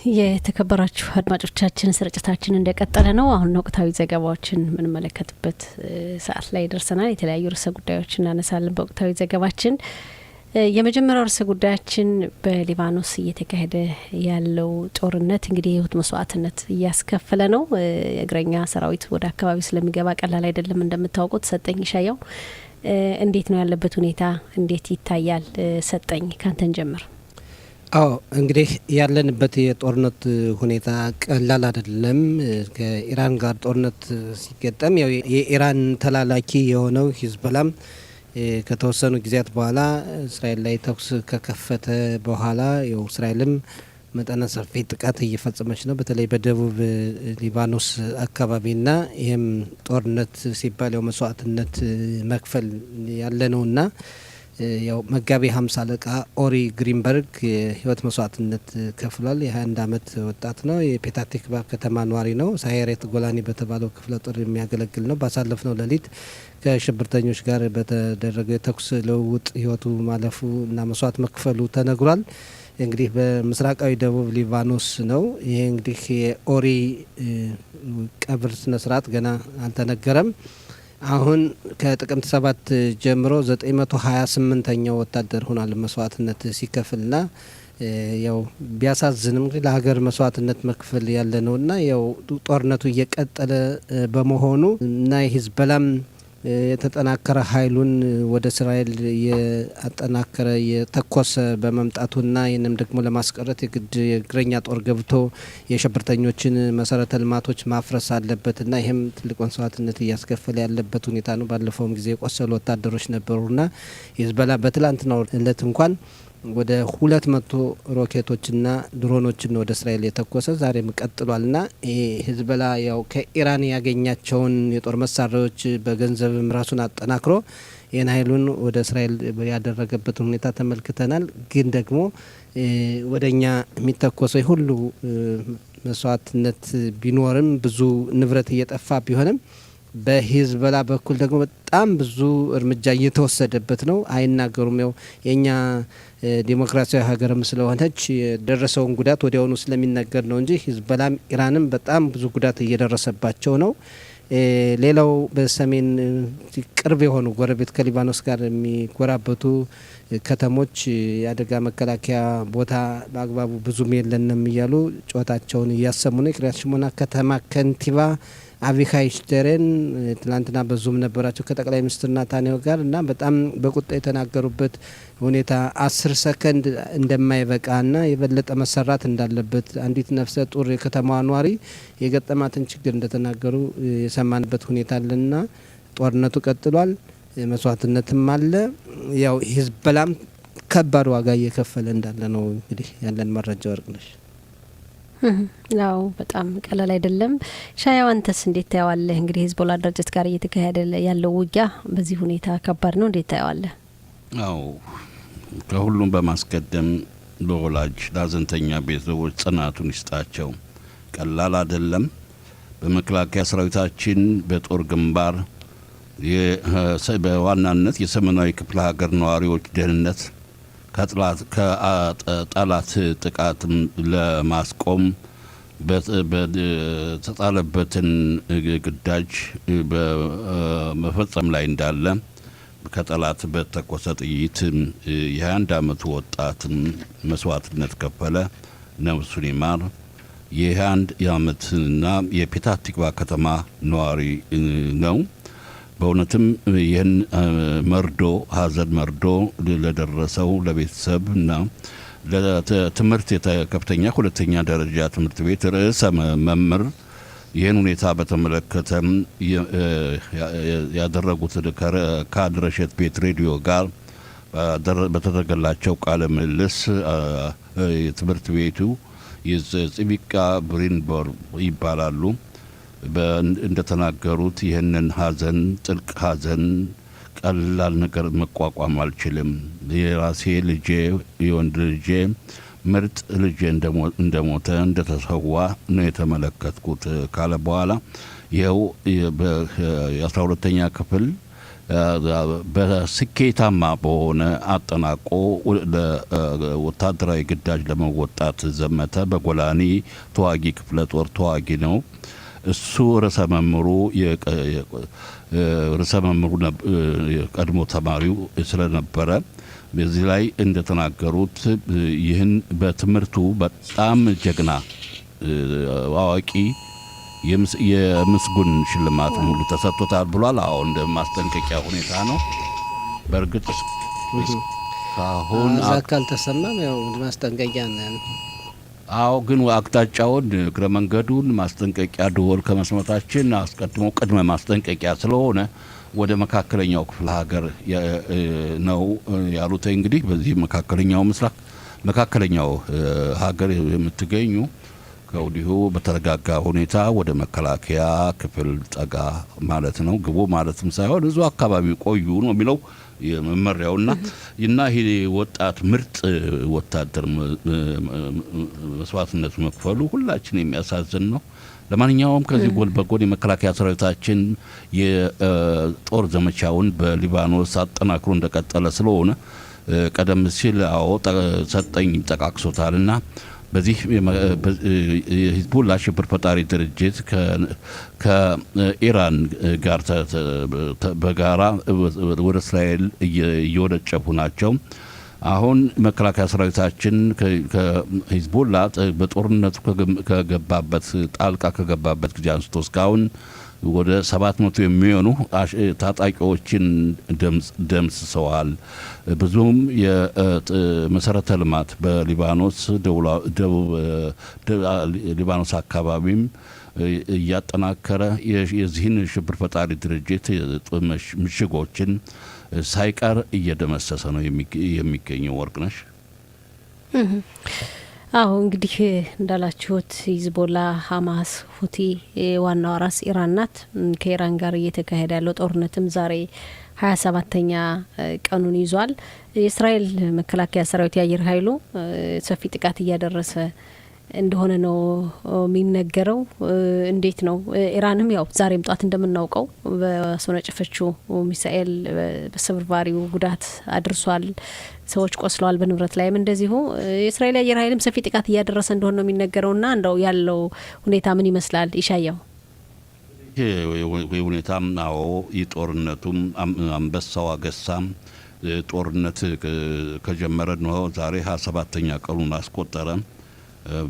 የተከበራችሁ አድማጮቻችን ስርጭታችን እንደቀጠለ ነው። አሁን ወቅታዊ ዘገባዎችን ምን መለከትበት ሰዓት ላይ ደርሰናል። የተለያዩ ርዕሰ ጉዳዮችን እናነሳለን በወቅታዊ ዘገባችን። የመጀመሪያው ርዕሰ ጉዳያችን በሊባኖስ እየተካሄደ ያለው ጦርነት እንግዲህ የህይወት መስዋዕትነት እያስከፈለ ነው። የእግረኛ ሰራዊት ወደ አካባቢ ስለሚገባ ቀላል አይደለም። እንደምታውቁት ሰጠኝ ሻያው እንዴት ነው ያለበት ሁኔታ? እንዴት ይታያል? ሰጠኝ ካንተን ጀምር። እንግዲህ ያለንበት የጦርነት ሁኔታ ቀላል አይደለም። ከኢራን ጋር ጦርነት ሲገጠም ያው የኢራን ተላላኪ የሆነው ሂዝቦላም ከተወሰኑ ጊዜያት በኋላ እስራኤል ላይ ተኩስ ከከፈተ በኋላ ያው እስራኤልም መጠነ ሰፊ ጥቃት እየፈጸመች ነው፣ በተለይ በደቡብ ሊባኖስ አካባቢና ይህም ጦርነት ሲባል ያው መስዋዕትነት መክፈል ያለ ነውና ያው መጋቢ 50 አለቃ ኦሪ ግሪንበርግ የህይወት መስዋዕትነት ከፍሏል። የ21 ዓመት ወጣት ነው። የፔታቲክባ ከተማ ነዋሪ ነው። ሳይሬት ጎላኒ በተባለው ክፍለ ጦር የሚያገለግል ነው። ባሳለፍነው ሌሊት ከሽብርተኞች ጋር በተደረገ የተኩስ ልውውጥ ህይወቱ ማለፉ እና መስዋዕት መክፈሉ ተነግሯል። እንግዲህ በምስራቃዊ ደቡብ ሊባኖስ ነው። ይሄ እንግዲህ የኦሪ ቀብር ስነ ስርዓት ገና አልተነገረም። አሁን ከጥቅምት 7 ጀምሮ 928ኛው ወታደር ሆኗል መስዋዕትነት ሲከፍልና ያው ቢያሳዝንም ለሀገር መስዋዕትነት መክፈል ያለ ነውና ያው ጦርነቱ እየቀጠለ በመሆኑ እና ሂዝቦላም የተጠናከረ ኃይሉን ወደ እስራኤል የአጠናከረ የተኮሰ በመምጣቱና ይህንም ደግሞ ለማስቀረት የግድ የእግረኛ ጦር ገብቶ የሽብርተኞችን መሰረተ ልማቶች ማፍረስ አለበትና ይህም ትልቅ መስዋዕትነት እያስከፈለ ያለበት ሁኔታ ነው። ባለፈውም ጊዜ የቆሰሉ ወታደሮች ነበሩና ሂዝቦላ በትላንትናው ዕለት እንኳን ወደ 200 ሮኬቶችና ድሮኖችን ወደ እስራኤል የተኮሰ ዛሬም ቀጥሏልና ሂዝቦላ ያው ከኢራን ያገኛቸውን የጦር መሳሪያዎች በገንዘብም ራሱን አጠናክሮ ይህን ኃይሉን ወደ እስራኤል ያደረገበትን ሁኔታ ተመልክተናል። ግን ደግሞ ወደኛ የሚተኮሰው ሁሉ መስዋዕትነት ቢኖርም ብዙ ንብረት እየጠፋ ቢሆንም በሂዝቦላ በኩል ደግሞ በጣም ብዙ እርምጃ እየተወሰደበት ነው። አይናገሩም። ያው የኛ ዲሞክራሲያዊ ሀገርም ስለሆነች የደረሰውን ጉዳት ወዲያውኑ ስለሚነገር ነው እንጂ ሂዝቦላም ኢራንም በጣም ብዙ ጉዳት እየደረሰባቸው ነው። ሌላው በሰሜን ቅርብ የሆኑ ጎረቤት ከሊባኖስ ጋር የሚጎራበቱ ከተሞች የአደጋ መከላከያ ቦታ በአግባቡ ብዙም የለንም እያሉ ጩኸታቸውን እያሰሙ ነው። የቂርያት ሽሞና ከተማ ከንቲባ አቪካይ ሽተሬን ትላንትና በዙም ነበራቸው ከጠቅላይ ሚኒስትር ናታንያሁ ጋር እና በጣም በቁጣ የተናገሩበት ሁኔታ 10 ሰከንድ እንደማይበቃና የበለጠ መሰራት እንዳለበት አንዲት ነፍሰ ጡር የከተማዋ ኗሪ የገጠማትን ችግር እንደተናገሩ የሰማንበት ሁኔታ አለና ጦርነቱ ቀጥሏል። መስዋዕትነትም አለ። ያው ሂዝቦላም ከባድ ዋጋ እየከፈለ እንዳለ ነው እንግዲህ ያለን መረጃ። ወርቅነሽ ያው በጣም ቀላል አይደለም። ሻያው አንተስ እንዴት ታየዋለህ? እንግዲህ ሂዝቦላ ድርጅት ጋር እየተካሄደ ያለው ውጊያ በዚህ ሁኔታ ከባድ ነው። እንዴት ታየዋለህ? ከሁሉም በማስቀደም ለወላጅ ለሀዘንተኛ ቤተሰቦች ጽናቱን ይስጣቸው። ቀላል አይደለም። በመከላከያ ሰራዊታችን በጦር ግንባር በዋናነት የሰሜናዊ ክፍለ ሀገር ነዋሪዎች ደህንነት ከጠላት ጥቃት ለማስቆም በተጣለበትን ግዳጅ በመፈጸም ላይ እንዳለ ከጠላት በተኮሰ ጥይት የ21 ዓመቱ ወጣት መስዋዕትነት ከፈለ። ነፍሱን ይማር። የ21 ዓመትና የፔታቲክባ ከተማ ነዋሪ ነው። በእውነትም ይህን መርዶ ሀዘን መርዶ ለደረሰው ለቤተሰብ እና ለትምህርት ከፍተኛ ሁለተኛ ደረጃ ትምህርት ቤት ርዕሰ መምህር ይህን ሁኔታ በተመለከተ ያደረጉት ከአድረሸት ቤት ሬዲዮ ጋር በተደረገላቸው ቃለ ምልልስ የትምህርት ቤቱ የጽቢቃ ብሪንቦር ይባላሉ እንደተናገሩት ይህንን ሀዘን ጥልቅ ሀዘን ቀላል ነገር መቋቋም አልችልም። የራሴ ልጄ የወንድ ልጄ ምርጥ ልጄ እንደሞተ እንደተሰዋ ነው የተመለከትኩት ካለ በኋላ ይኸው የ12ኛ ክፍል በስኬታማ በሆነ አጠናቆ ለወታደራዊ ግዳጅ ለመወጣት ዘመተ። በጎላኒ ተዋጊ ክፍለ ጦር ተዋጊ ነው። እሱ ርዕሰ መምህሩ የቀድሞ ተማሪው ስለነበረ በዚህ ላይ እንደተናገሩት ይህን በትምህርቱ በጣም ጀግና አዋቂ የምስጉን ሽልማት ሙሉ ተሰጥቶታል ብሏል። አዎ እንደ ማስጠንቀቂያ ሁኔታ ነው። በእርግጥ አሁን አካል ተሰማም ያው ማስጠንቀቂያ ነው። አዎ ግን አቅጣጫውን እግረ መንገዱን ማስጠንቀቂያ ደወል ከመስማታችን አስቀድሞ ቅድመ ማስጠንቀቂያ ስለሆነ ወደ መካከለኛው ክፍለ ሀገር ነው ያሉት። እንግዲህ በዚህ መካከለኛው ምስራቅ መካከለኛው ሀገር የምትገኙ ከወዲሁ በተረጋጋ ሁኔታ ወደ መከላከያ ክፍል ጠጋ ማለት ነው። ግቡ ማለትም ሳይሆን እዙ አካባቢ ቆዩ ነው የሚለው የመመሪያውና ይሄ ወጣት ምርጥ ወታደር መስዋዕትነት መክፈሉ ሁላችን የሚያሳዝን ነው። ለማንኛውም ከዚህ ጎን በጎን የመከላከያ ሰራዊታችን የጦር ዘመቻውን በሊባኖስ አጠናክሮ እንደቀጠለ ስለሆነ ቀደም ሲል ሰጠኝ ጠቃቅሶታልና በዚህ የሂዝቡላ ሽብር ፈጣሪ ድርጅት ከኢራን ጋር በጋራ ወደ እስራኤል እየወነጨፉ ናቸው። አሁን መከላከያ ሰራዊታችን ከሂዝቡላ በጦርነቱ ከገባበት ጣልቃ ከገባበት ጊዜ አንስቶ እስካሁን ወደ 700 የሚሆኑ ታጣቂዎችን ደምስሰዋል። ብዙም የመሰረተ ልማት በሊባኖስ ደቡብ ሊባኖስ አካባቢም እያጠናከረ የዚህን ሽብር ፈጣሪ ድርጅት ምሽጎችን ሳይቀር እየደመሰሰ ነው የሚገኘው። ወርቅነሽ አዎ እንግዲህ እንዳላችሁት ሂዝቦላ፣ ሀማስ፣ ሁቲ ዋናው ራስ ኢራን ናት። ከኢራን ጋር እየተካሄደ ያለው ጦርነትም ዛሬ 27ኛ ቀኑን ይዟል። የእስራኤል መከላከያ ሰራዊት የአየር ኃይሉ ሰፊ ጥቃት እያደረሰ እንደሆነ ነው የሚነገረው። እንዴት ነው? ኢራንም ያው ዛሬም ጧት እንደምናውቀው በሶነጨፈችው ሚሳኤል በስብርባሪው ጉዳት አድርሷል። ሰዎች ቆስለዋል። በንብረት ላይም እንደዚሁ የእስራኤል አየር ኃይልም ሰፊ ጥቃት እያደረሰ እንደሆነ ነው የሚነገረውና እንደው ያለው ሁኔታ ምን ይመስላል? ይሻያው ሁኔታም አዎ የጦርነቱም አንበሳው አገሳም ጦርነት ከጀመረ ነው ዛሬ 27ኛ ቀኑን አስቆጠረ።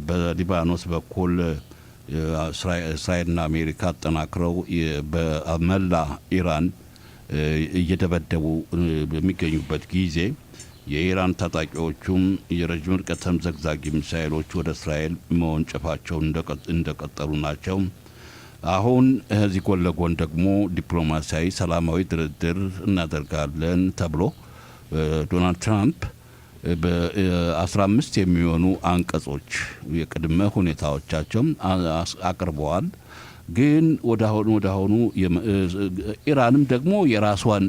በሊባኖስ በኩል እስራኤልና አሜሪካ አጠናክረው በመላ ኢራን እየደበደቡ በሚገኙበት ጊዜ የኢራን ታጣቂዎቹም የረጅም ርቀት ተምዘግዛጊ ሚሳኤሎች ወደ እስራኤል መወንጨፋቸውን እንደቀጠሉ ናቸው። አሁን እዚህ ጎን ለጎን ደግሞ ዲፕሎማሲያዊ ሰላማዊ ድርድር እናደርጋለን ተብሎ ዶናልድ ትራምፕ በ15 የሚሆኑ አንቀጾች የቅድመ ሁኔታዎቻቸውም አቅርበዋል። ግን ወደ አሁኑ ኢራንም ደግሞ የራሷን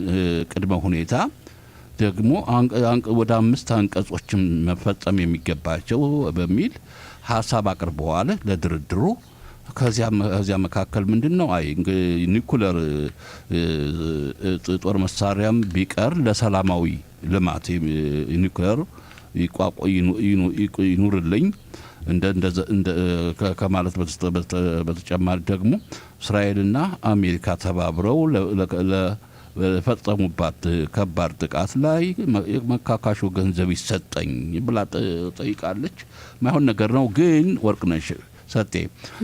ቅድመ ሁኔታ ደግሞ ወደ 5 አንቀጾችም መፈጸም የሚገባቸው በሚል ሀሳብ አቅርበዋል ለድርድሩ። ከዚያ መካከል ምንድነው ኒኩለር ጦር መሳሪያም ቢቀር ለሰላማዊ ልማት ኒኩለር ይኑርልኝ እንደ ከማለት በተጨማሪ ደግሞ እስራኤልና አሜሪካ ተባብረው ለፈጸሙባት ከባድ ጥቃት ላይ መካካሹ ገንዘብ ይሰጠኝ ብላ ጠይቃለች። ማይሆን ነገር ነው። ግን ወርቅነሽ ሰጤ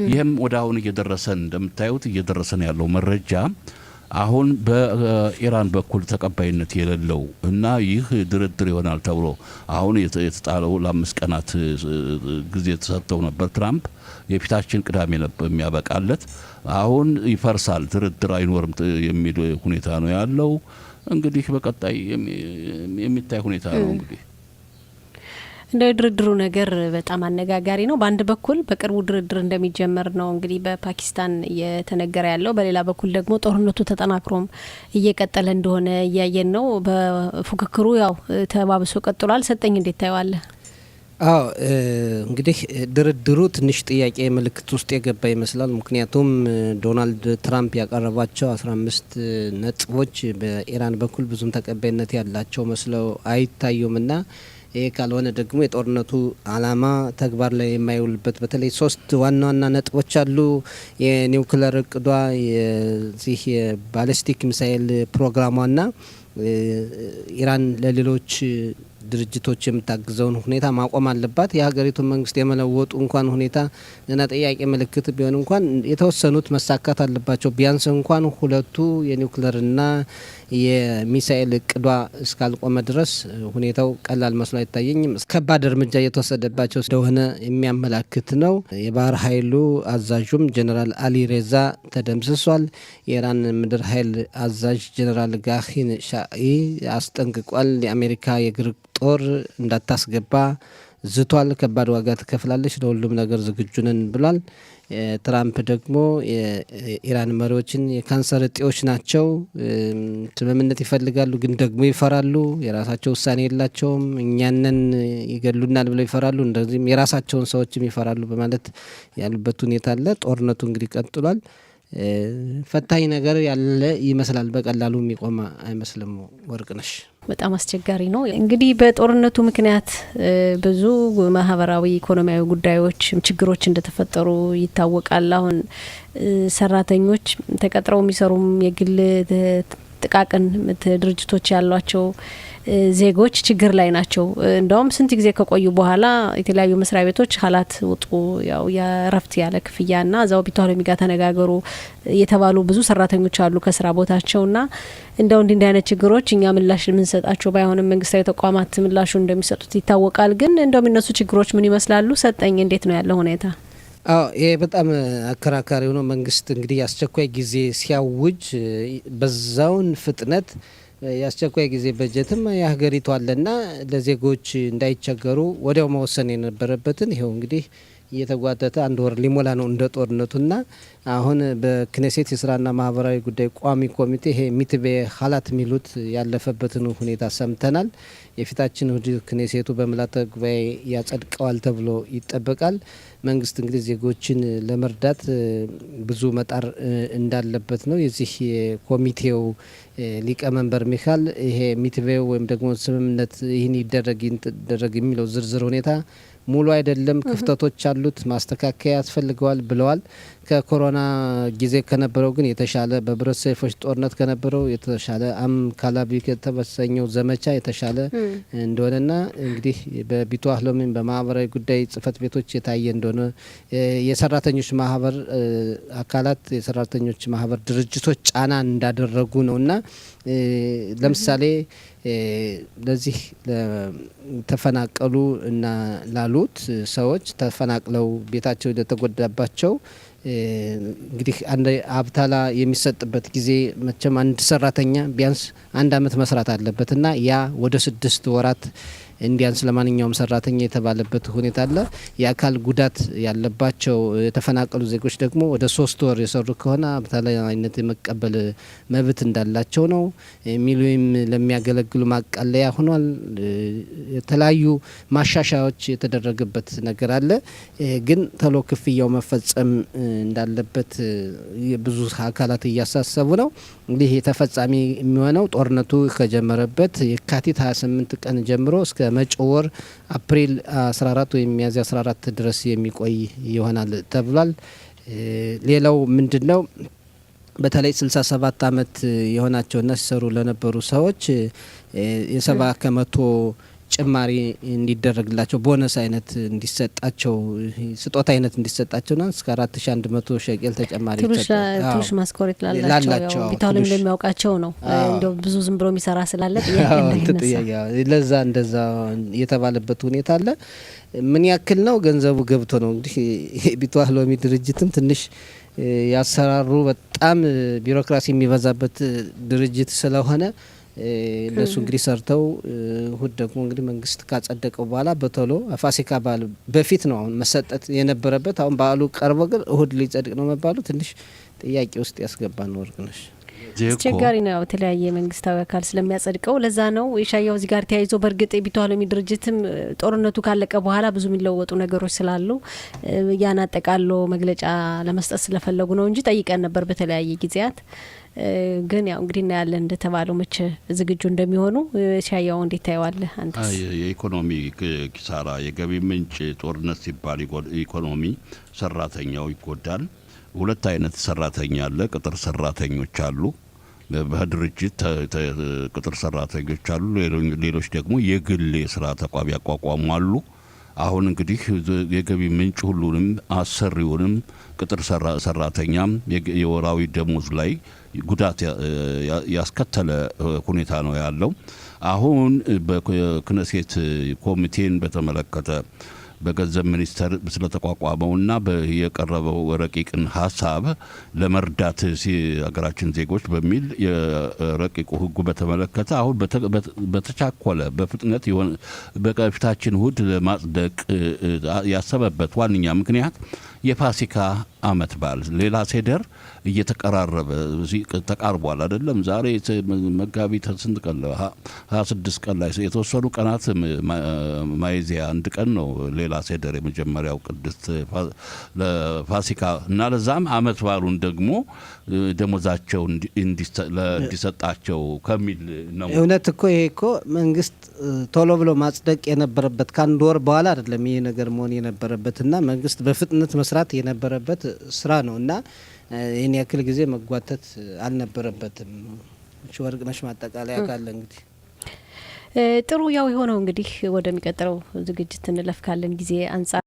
ይህም ወደ አሁን እየደረሰን እንደምታዩት እየደረሰን ያለው መረጃ አሁን በኢራን በኩል ተቀባይነት የሌለው እና ይህ ድርድር ይሆናል ተብሎ አሁን የተጣለው ለ5 ቀናት ጊዜ ተሰጥተው ነበር ትራምፕ የፊታችን ቅዳሜ ነበር የሚያበቃለት። አሁን ይፈርሳል፣ ድርድር አይኖርም የሚል ሁኔታ ነው ያለው። እንግዲህ በቀጣይ የሚታይ ሁኔታ ነው። እንግዲህ እንደ ድርድሩ ነገር በጣም አነጋጋሪ ነው። በአንድ በኩል በቅርቡ ድርድር እንደሚጀመር ነው እንግዲህ በፓኪስታን እየተነገረ ያለው። በሌላ በኩል ደግሞ ጦርነቱ ተጠናክሮም እየቀጠለ እንደሆነ እያየን ነው። በፉክክሩ ያው ተባብሶ ቀጥሏል። ሰጠኝ እንዴት ታየዋለህ? አዎ እንግዲህ ድርድሩ ትንሽ ጥያቄ ምልክት ውስጥ የገባ ይመስላል። ምክንያቱም ዶናልድ ትራምፕ ያቀረቧቸው 15 ነጥቦች በኢራን በኩል ብዙም ተቀባይነት ያላቸው መስለው አይታዩምና ይህ ካልሆነ ደግሞ የጦርነቱ አላማ ተግባር ላይ የማይውልበት በተለይ 3 ዋና ዋና ነጥቦች አሉ። የኒውክለር እቅዷ፣ የዚህ የባሊስቲክ ሚሳኤል ፕሮግራሟና ኢራን ለሌሎች ድርጅቶች የምታግዘውን ሁኔታ ማቆም አለባት። የሀገሪቱን መንግስት የመለወጡ እንኳን ሁኔታ ገና ጥያቄ ምልክት ቢሆን እንኳን የተወሰኑት መሳካት አለባቸው። ቢያንስ እንኳን ሁለቱ የኒውክሌርና የሚሳኤል እቅዷ እስካልቆመ ድረስ ሁኔታው ቀላል መስሎ አይታየኝም። ከባድ እርምጃ እየተወሰደባቸው እንደሆነ የሚያመላክት ነው። የባህር ኃይሉ አዛዡም ጀኔራል አሊ ሬዛ ተደምስሷል። የኢራን ምድር ኃይል አዛዥ ጀኔራል ጋሂን ሻኢ አስጠንቅቋል። የአሜሪካ የእግር ጦር እንዳታስገባ ዝቷል። ከባድ ዋጋ ትከፍላለች፣ ለሁሉም ነገር ዝግጁ ነን ብሏል። ትራምፕ ደግሞ የኢራን መሪዎችን የካንሰር እጤዎች ናቸው፣ ስምምነት ይፈልጋሉ ግን ደግሞ ይፈራሉ፣ የራሳቸው ውሳኔ የላቸውም፣ እኛንን ይገሉናል ብለው ይፈራሉ፣ እንደዚህም የራሳቸውን ሰዎችም ይፈራሉ በማለት ያሉበት ሁኔታ አለ። ጦርነቱ እንግዲህ ቀጥሏል። ፈታኝ ነገር ያለ ይመስላል። በቀላሉ የሚቆም አይመስልም። ወርቅነሽ በጣም አስቸጋሪ ነው። እንግዲህ በጦርነቱ ምክንያት ብዙ ማህበራዊ፣ ኢኮኖሚያዊ ጉዳዮች፣ ችግሮች እንደተፈጠሩ ይታወቃል። አሁን ሰራተኞች ተቀጥረው የሚሰሩም የግል ጥቃቅን ድርጅቶች ያሏቸው ዜጎች ችግር ላይ ናቸው። እንደውም ስንት ጊዜ ከቆዩ በኋላ የተለያዩ መስሪያ ቤቶች ሀላት ውጡ፣ ያው የእረፍት ያለ ክፍያና እዛው ቢቷለሚ ጋር ተነጋገሩ የተባሉ ብዙ ሰራተኞች አሉ ከስራ ቦታቸውና እንደው እንዲህ አይነት ችግሮች እኛ ምላሽ የምንሰጣቸው ባይሆንም መንግስታዊ ተቋማት ምላሹ እንደሚሰጡት ይታወቃል። ግን እንደው የሚነሱ ችግሮች ምን ይመስላሉ? ሰጠኝ እንዴት ነው ያለው ሁኔታ? አዎ ይሄ በጣም አከራካሪ ሆኖ መንግስት እንግዲህ የአስቸኳይ ጊዜ ሲያውጅ በዛውን ፍጥነት የአስቸኳይ ጊዜ በጀትም የሀገሪቱ አለና ለዜጎች እንዳይቸገሩ ወዲያው መወሰን የነበረበትን ይኸው እንግዲህ እየተጓተተ 1 ወር ሊሞላ ነው እንደ ጦርነቱና አሁን በክኔሴት የስራና ማህበራዊ ጉዳይ ቋሚ ኮሚቴ ይሄ ሚትቤ ሀላት የሚሉት ያለፈበትን ሁኔታ ሰምተናል። የፊታችን እሁድ ክኔሴቱ በምልዓተ ጉባኤ ያጸድቀዋል ተብሎ ይጠበቃል። መንግስት እንግዲህ ዜጎችን ለመርዳት ብዙ መጣር እንዳለበት ነው የዚህ የኮሚቴው ሊቀመንበር ሚካኤል። ይሄ ሚትቤው ወይም ደግሞ ስምምነት ይህን ይደረግ የሚለው ዝርዝር ሁኔታ ሙሉ አይደለም፣ ክፍተቶች አሉት፣ ማስተካከያ ያስፈልገዋል ብለዋል። ከኮሮና ጊዜ ከነበረው ግን የተሻለ በብረት ሰይፎች ጦርነት ከነበረው የተሻለ ካላቢ ከተበሰኘው ዘመቻ የተሻለ እንደሆነና እንግዲህ በቢቱ አህሎሚን በማህበራዊ ጉዳይ ጽህፈት ቤቶች የታየ እንደሆነ የሰራተኞች ማህበር አካላት የሰራተኞች ማህበር ድርጅቶች ጫና እንዳደረጉ ነውና ለምሳሌ ለዚህ ተፈናቀሉ እና ላሉት ሰዎች ተፈናቅለው ቤታቸው ለተጎዳባቸው እንግዲህ አንድ አብታላ የሚሰጥበት ጊዜ መቼም አንድ ሰራተኛ ቢያንስ 1 አመት መስራት አለበትና ያ ወደ 6 ወራት እንዲያንስ ለማንኛውም ሰራተኛ የተባለበት ሁኔታ አለ። የአካል ጉዳት ያለባቸው የተፈናቀሉ ዜጎች ደግሞ ወደ 3 ወር የሰሩ ከሆነ አብታላይነት የመቀበል መብት እንዳላቸው ነው። ሚሊዮን ለሚያገለግሉ ማቃለያ ሆኗል። የተለያዩ ማሻሻያዎች የተደረገበት ነገር አለ። ግን ተሎ ክፍያው መፈጸም እንዳለበት ብዙ አካላት እያሳሰቡ ነው። እንግዲህ የተፈጻሚ የሚሆነው ጦርነቱ ከጀመረበት የካቲት 28 ቀን ጀምሮ እስከ መጪው ወር አፕሪል 14 ወይም ሚያዝያ 14 ድረስ የሚቆይ ይሆናል ተብሏል። ሌላው ምንድነው? በተለይ 67 አመት የሆናቸውና ሲሰሩ ለነበሩ ሰዎች የ70 ከመቶ ጭማሪ እንዲደረግላቸው ቦነስ አይነት እንዲሰጣቸው ስጦታ አይነት እንዲሰጣቸውና እስከ 4100 ሸቄል ተጨማሪ ትሩሽ ማስኮሪት ላላቸው ቢታውልም እንደሚያውቃቸው ነው። እንደው ብዙ ዝም ብሎ የሚሰራ ስላለ ለዛ እንደዛ የተባለበት ሁኔታ አለ። ምን ያክል ነው ገንዘቡ ገብቶ ነው እንግዲህ ቢታውሎሚ ድርጅትም ትንሽ ያሰራሩ በጣም ቢሮክራሲ የሚበዛበት ድርጅት ስለሆነ እነሱ እንግዲህ ሰርተው እሁድ ደግሞ እንግዲህ መንግስት ካጸደቀው በኋላ በቶሎ ፋሲካ በዓል በፊት ነው አሁን መሰጠት የነበረበት። አሁን በዓሉ ቀርቦ ግን እሁድ ሊጸድቅ ነው መባሉ ትንሽ ጥያቄ ውስጥ ያስገባ ነው። ወርቅነሽ አስቸጋሪ ነው። የተለያየ መንግስታዊ አካል ስለሚያጸድቀው ለዛ ነው የሻያው እዚህ ጋር ተያይዞ በእርግጥ የቢቱ አለሚ ድርጅትም ጦርነቱ ካለቀ በኋላ ብዙ የሚለወጡ ነገሮች ስላሉ ያን አጠቃሎ መግለጫ ለመስጠት ስለፈለጉ ነው እንጂ ጠይቀን ነበር በተለያየ ጊዜያት። ግን ያው እንግዲህ እናያለን እንደተባለው መቼ ዝግጁ እንደሚሆኑ። ሻያው እንዴት ታየዋለህ አንተስ? የኢኮኖሚ ኪሳራ፣ የገቢ ምንጭ ጦርነት ሲባል ኢኮኖሚ ሰራተኛው ይጎዳል። ሁለት አይነት ሰራተኛ አለ። ቅጥር ሰራተኞች አሉ፣ በድርጅት ቅጥር ሰራተኞች አሉ። ሌሎች ደግሞ የግል የስራ ተቋም ያቋቋሙ አሉ። አሁን እንግዲህ የገቢ ምንጭ ሁሉንም አሰሪውንም ቅጥር ሰራተኛም የወራዊ ደሞዝ ላይ ጉዳት ያስከተለ ሁኔታ ነው ያለው። አሁን በክነሴት ኮሚቴን በተመለከተ በገንዘብ ሚኒስቴር ስለተቋቋመውና የቀረበው ረቂቅን ሀሳብ ለመርዳት ሀገራችን ዜጎች በሚል የረቂቁ ሕጉ በተመለከተ አሁን በተቻኮለ በፍጥነት በፊታችን እሁድ ለማጽደቅ ያሰበበት ዋነኛ ምክንያት የፋሲካ አመት በዓል ሌላ ሴደር እየተቀራረበ ተቃርቧል አይደለም። ዛሬ መጋቢት ስንት ቀን 26 ቀን ላይ የተወሰኑ ቀናት ሚያዝያ 1 ቀን ነው ሌላ ሴደር የመጀመሪያው ቅድስት ለፋሲካ እና ለዛም አመት በዓሉን ደግሞ ደሞዛቸው እንዲሰጣቸው ከሚል ነው። እውነት እኮ ይሄ እኮ መንግስት ቶሎ ብሎ ማጽደቅ የነበረበት ከአንድ ወር በኋላ አይደለም ይሄ ነገር መሆን የነበረበትና መንግስት በፍጥነት መስራት የነበረበት ስራ ነው እና ይህን ያክል ጊዜ መጓተት አልነበረበትም። ወርቅነሽ ማጠቃለያ ካለ እንግዲህ ጥሩ ያው የሆነው እንግዲህ ወደሚቀጥለው ዝግጅት እንለፍ ካለን ጊዜ አንጻር